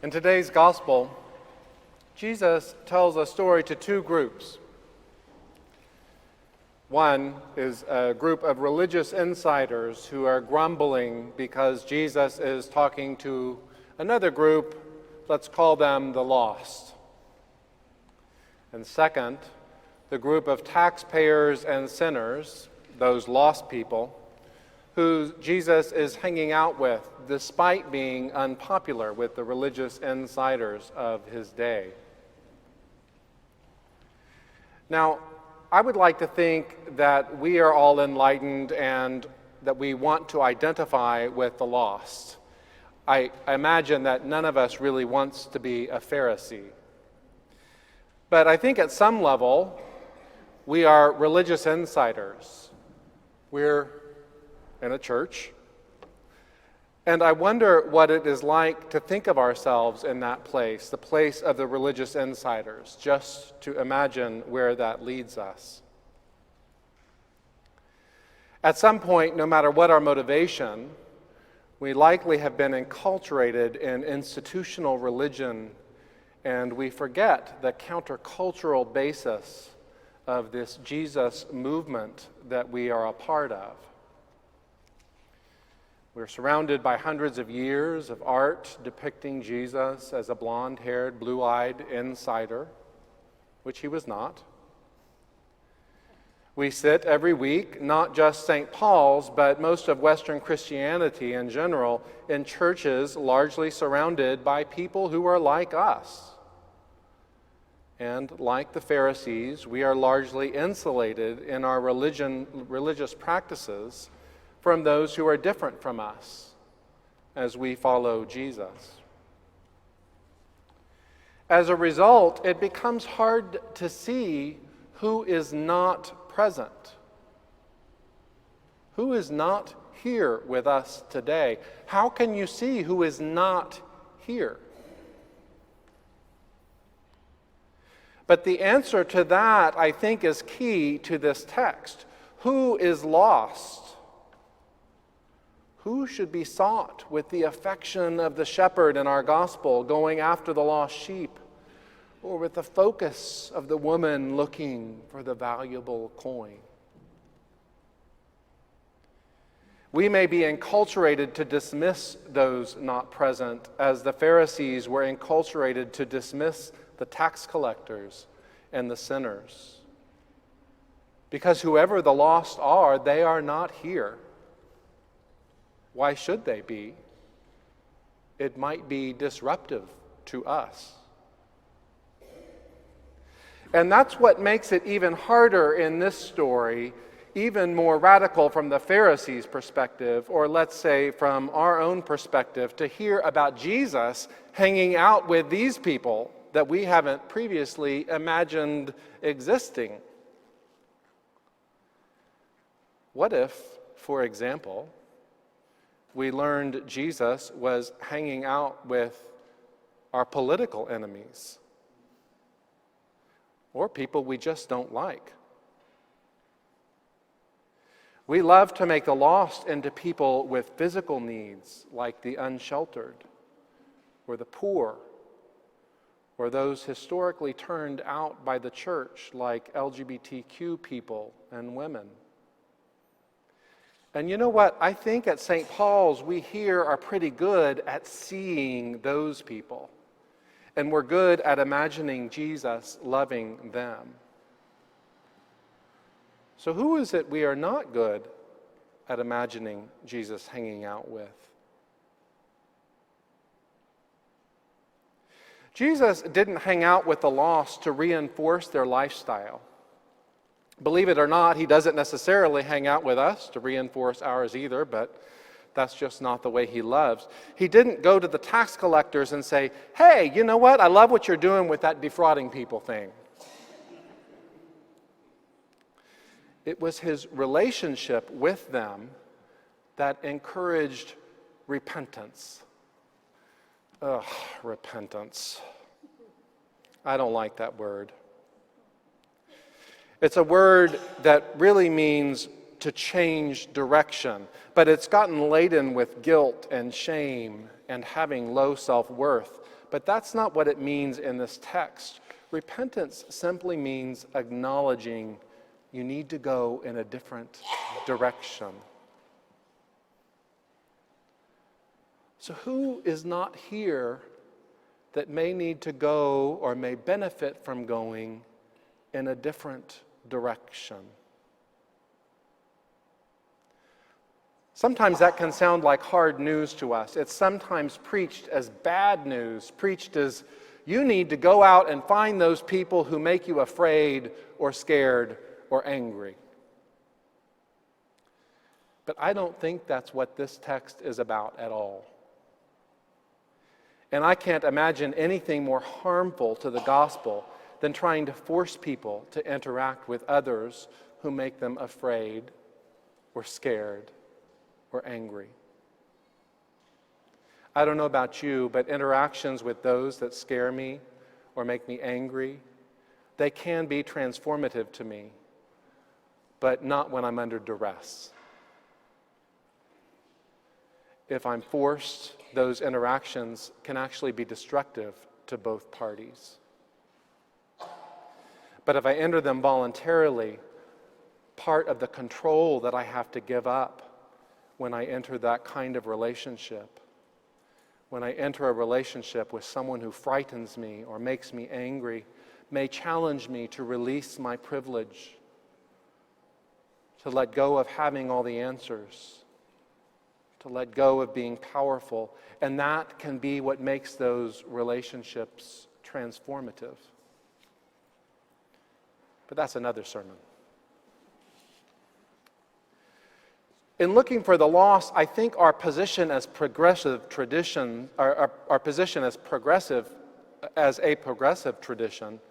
In today's gospel, Jesus tells a story to two groups. One is a group of religious insiders who are grumbling because Jesus is talking to another group, let's call them the lost. And second, the group of taxpayers and sinners, those lost people, who Jesus is hanging out with despite being unpopular with the religious insiders of his day. Now, I would like to think that we are all enlightened and that we want to identify with the lost. I imagine that none of us really wants to be a Pharisee. But I think at some level, we are religious insiders. We're in a church. And I wonder what it is like to think of ourselves in that place, the place of the religious insiders, just to imagine where that leads us. At some point, no matter what our motivation, we likely have been enculturated in institutional religion, and we forget the countercultural basis of this Jesus movement that we are a part of. We're surrounded by hundreds of years of art depicting Jesus as a blonde-haired, blue-eyed insider, which he was not. We sit every week, not just St. Paul's, but most of Western Christianity in general, in churches largely surrounded by people who are like us. And like the Pharisees, we are largely insulated in our religious practices from those who are different from us as we follow Jesus. As a result, it becomes hard to see who is not present. Who is not here with us today? How can you see who is not here? But the answer to that, I think, is key to this text. Who is lost? Who should be sought with the affection of the shepherd in our gospel, going after the lost sheep, or with the focus of the woman looking for the valuable coin? We may be enculturated to dismiss those not present, as the Pharisees were enculturated to dismiss the tax collectors and the sinners. Because whoever the lost are, they are not here. Why should they be? It might be disruptive to us. And that's what makes it even harder in this story, even more radical from the Pharisees' perspective, or let's say from our own perspective, to hear about Jesus hanging out with these people that we haven't previously imagined existing. What if, for example, we learned Jesus was hanging out with our political enemies or people we just don't like? We love to make the lost into people with physical needs, like the unsheltered or the poor, or those historically turned out by the church, like LGBTQ people and women. And you know what? I think at St. Paul's, we here are pretty good at seeing those people. And we're good at imagining Jesus loving them. So who is it we are not good at imagining Jesus hanging out with? Jesus didn't hang out with the lost to reinforce their lifestyle. Believe it or not, he doesn't necessarily hang out with us to reinforce ours either, but that's just not the way he loves. He didn't go to the tax collectors and say, "Hey, you know what? I love what you're doing with that defrauding people thing." It was his relationship with them that encouraged repentance. Ugh, repentance. I don't like that word. It's a word that really means to change direction, but it's gotten laden with guilt and shame and having low self-worth. But that's not what it means in this text. Repentance simply means acknowledging you need to go in a different direction. So who is not here that may need to go or may benefit from going in a different direction? Sometimes that can sound like hard news to us. It's sometimes preached as bad news, preached as you need to go out and find those people who make you afraid or scared or angry. But I don't think that's what this text is about at all. And I can't imagine anything more harmful to the gospel than trying to force people to interact with others who make them afraid or scared or angry. I don't know about you, but interactions with those that scare me or make me angry, they can be transformative to me, but not when I'm under duress. If I'm forced, those interactions can actually be destructive to both parties. But if I enter them voluntarily, part of the control that I have to give up when I enter that kind of relationship, when I enter a relationship with someone who frightens me or makes me angry, may challenge me to release my privilege, to let go of having all the answers, to let go of being powerful. And that can be what makes those relationships transformative. But that's another sermon. In looking for the lost, I think our position as progressive tradition, our position as a progressive tradition,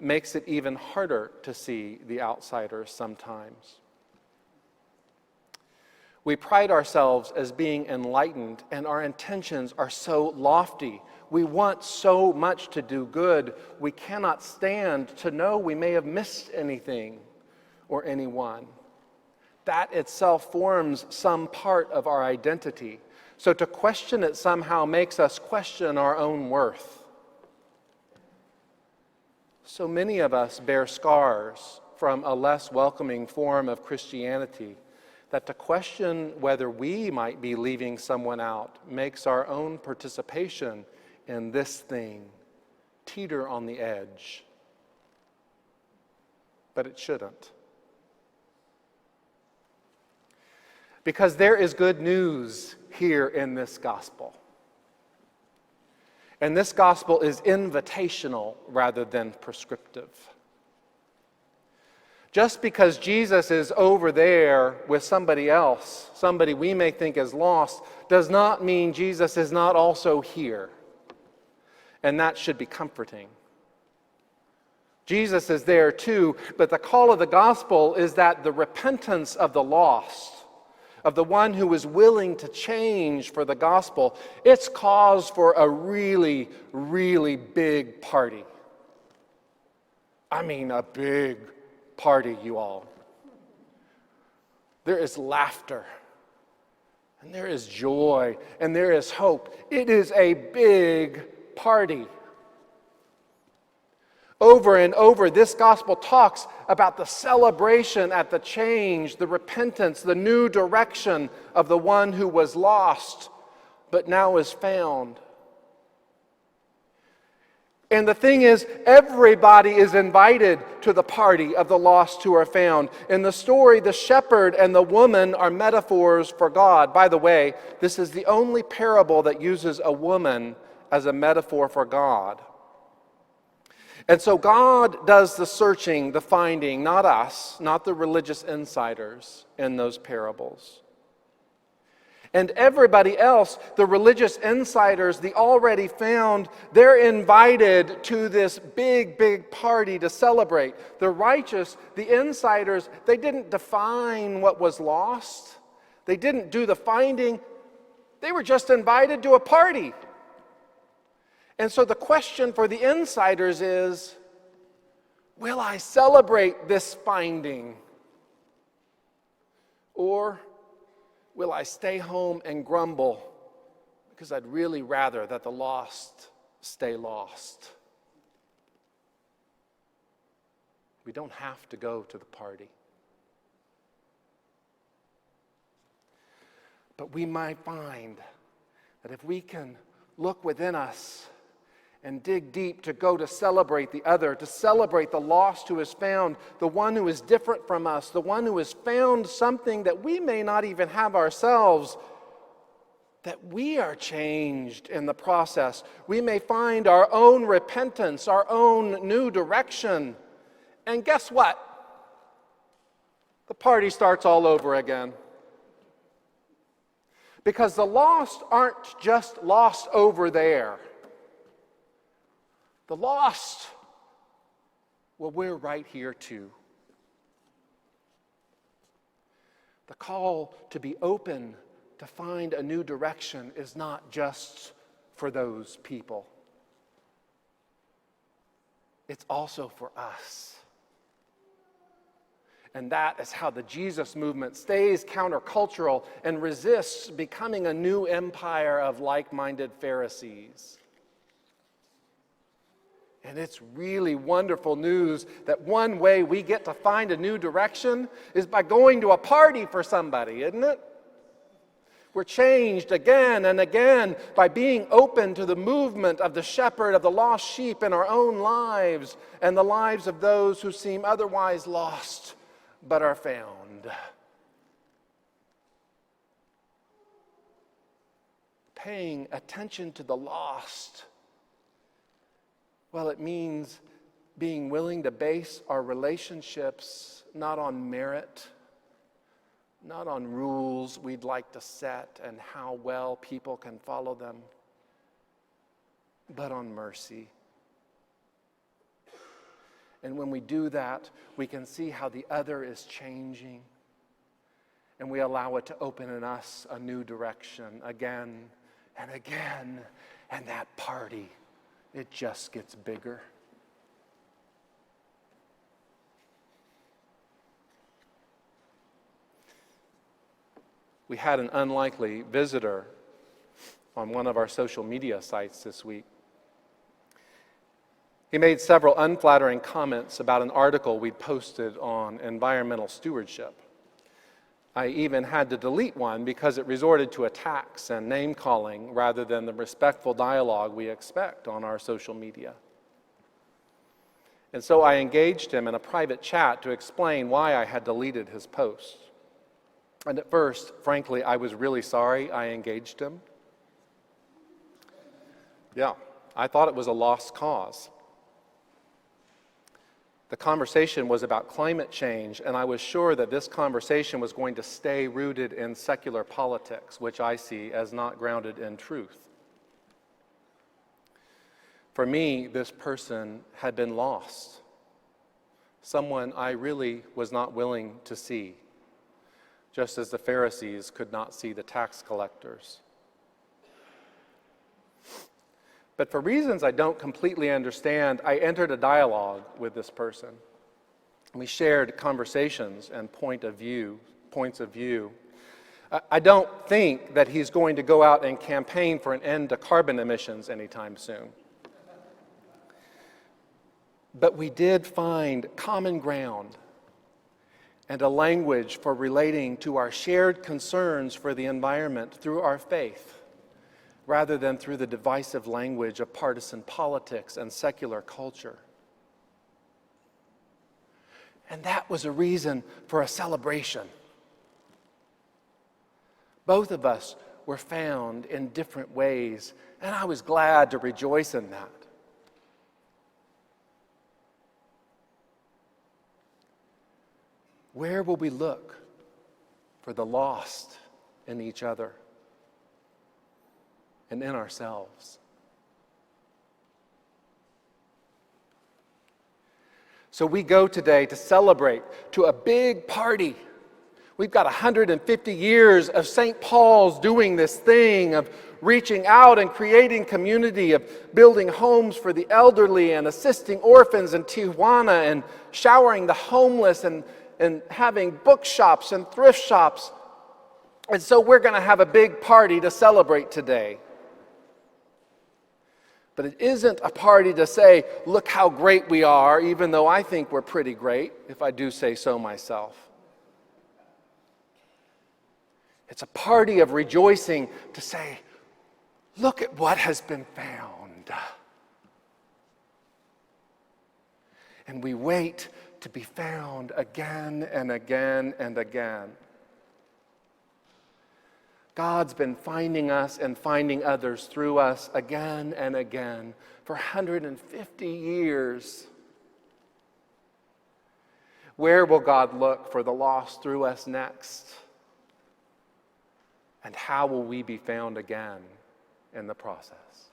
makes it even harder to see the outsiders sometimes. We pride ourselves as being enlightened, and our intentions are so lofty. We want so much to do good, we cannot stand to know we may have missed anything or anyone. That itself forms some part of our identity. So to question it somehow makes us question our own worth. So many of us bear scars from a less welcoming form of Christianity, that to question whether we might be leaving someone out makes our own participation in this thing teeter on the edge. But it shouldn't. Because there is good news here in this gospel. And this gospel is invitational rather than prescriptive. Just because Jesus is over there with somebody else, somebody we may think is lost, does not mean Jesus is not also here. And that should be comforting. Jesus is there too, but the call of the gospel is that the repentance of the lost, of the one who is willing to change for the gospel, it's cause for a really, really big party. I mean, a big party, you all. There is laughter, and there is joy, and there is hope. It is a big party. Over and over, this gospel talks about the celebration at the change, the repentance, the new direction of the one who was lost, but now is found. And the thing is, everybody is invited to the party of the lost who are found. In the story, the shepherd and the woman are metaphors for God. By the way, this is the only parable that uses a woman as a metaphor for God. And so God does the searching, the finding, not us, not the religious insiders in those parables. And everybody else, the religious insiders, the already found, they're invited to this big, big party to celebrate. The righteous, the insiders, they didn't define what was lost. They didn't do the finding. They were just invited to a party. And so the question for the insiders is, will I celebrate this finding? Or will I stay home and grumble because I'd really rather that the lost stay lost. We don't have to go to the party. But we might find that if we can look within us and dig deep to go to celebrate the other, to celebrate the lost who is found, the one who is different from us, the one who has found something that we may not even have ourselves, that we are changed in the process. We may find our own repentance, our own new direction. And guess what? The party starts all over again. Because the lost aren't just lost over there. The lost, well, we're right here too. The call to be open, to find a new direction, is not just for those people. It's also for us. And that is how the Jesus movement stays countercultural and resists becoming a new empire of like-minded Pharisees. And it's really wonderful news that one way we get to find a new direction is by going to a party for somebody, isn't it? We're changed again and again by being open to the movement of the shepherd of the lost sheep in our own lives and the lives of those who seem otherwise lost but are found. Paying attention to the lost, well, it means being willing to base our relationships not on merit, not on rules we'd like to set and how well people can follow them, but on mercy. And when we do that, we can see how the other is changing, and we allow it to open in us a new direction again and again, and that party, it just gets bigger. We had an unlikely visitor on one of our social media sites this week. He made several unflattering comments about an article we'd posted on environmental stewardship. I even had to delete one because it resorted to attacks and name-calling rather than the respectful dialogue we expect on our social media. And so I engaged him in a private chat to explain why I had deleted his post. And at first, frankly, I was really sorry I engaged him. Yeah, I thought it was a lost cause. The conversation was about climate change, and I was sure that this conversation was going to stay rooted in secular politics, which I see as not grounded in truth. For me, this person had been lost, someone I really was not willing to see, just as the Pharisees could not see the tax collectors. But for reasons I don't completely understand, I entered a dialogue with this person. We shared conversations and points of view. I don't think that he's going to go out and campaign for an end to carbon emissions anytime soon. But we did find common ground and a language for relating to our shared concerns for the environment through our faith, rather than through the divisive language of partisan politics and secular culture. And that was a reason for a celebration. Both of us were found in different ways, and I was glad to rejoice in that. Where will we look for the lost in each other and in ourselves? So we go today to celebrate, to a big party. We've got 150 years of St. Paul's doing this thing of reaching out and creating community, of building homes for the elderly and assisting orphans in Tijuana and showering the homeless and having bookshops and thrift shops. And so we're going to have a big party to celebrate today. But it isn't a party to say, look how great we are, even though I think we're pretty great, if I do say so myself. It's a party of rejoicing to say, look at what has been found. And we wait to be found again and again and again. God's been finding us and finding others through us again and again for 150 years. Where will God look for the lost through us next? And how will we be found again in the process?